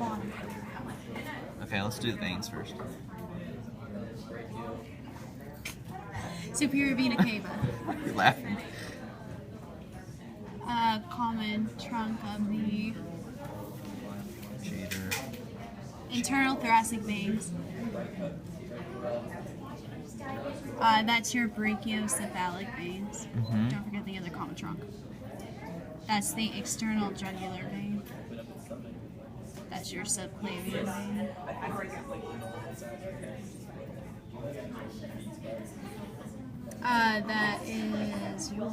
bottom. Okay, let's do the veins first. Superior vena cava. You're laughing. Common trunk of the Cheater. internal thoracic veins. That's your brachiocephalic veins. Don't forget the other common trunk. That's the external jugular vein. That's your subclavian vein. That is your...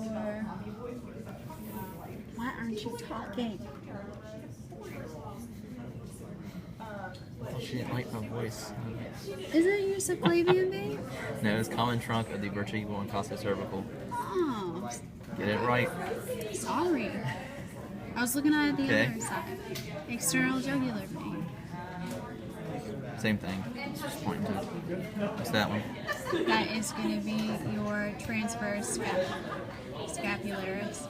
Why aren't you talking? Oh, she didn't like my voice. Isn't it your subclavian vein? No, it's common trunk of the vertebral and costocervical. Oh, Get it right. sorry. I was looking at the other side. External jugular vein. Same thing. It's just pointing to it. What's that one? That is going to be your transverse scapularis.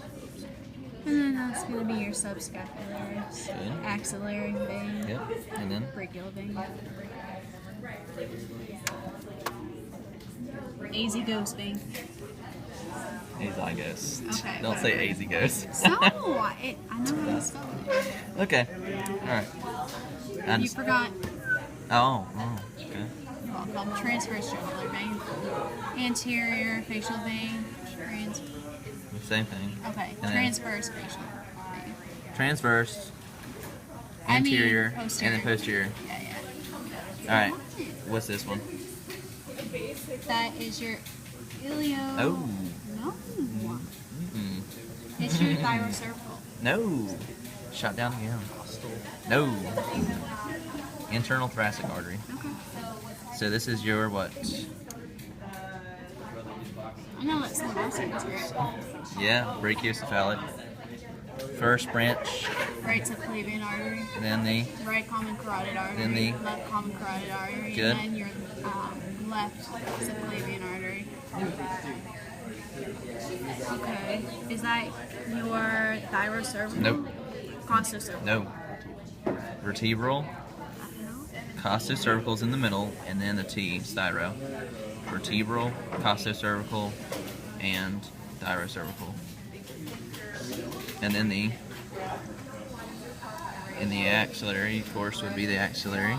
And then that's going to be your subscapularis. Good. Axillary vein. Yep. And then? Brachial vein. Azygos vein. Azygos. Okay. Don't say azygos. So, I know how to spell it. Okay. Alright. You forgot. Oh, okay. You're welcome. Transverse jugular vein. Anterior facial vein. Same thing. Okay. And Transverse facial vein. Transverse, anterior, posterior. and then posterior. Yeah. Alright. What's this one? That is your ilio. Oh. No. Mm-mm. It's your thyrocervical. No. Shot down again. No. Internal thoracic artery. Okay. So this is your what? I'm gonna let someone else answer it. Yeah, brachiocephalic. First branch, Right subclavian artery. then the Right common carotid artery. Then the- left common carotid artery. Good. And then your left subclavian artery. Okay. Is that your thyrocervical? Nope. Costocervical? No. Vertebral, costocervical's in the middle, and then the T, styro. Vertebral, costocervical, and thyrocervical. And then in the axillary, of course, would be the axillary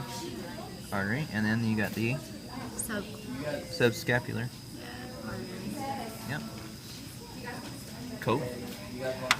artery, and then you got the subscapular. Yeah, artery. Yep. Cool.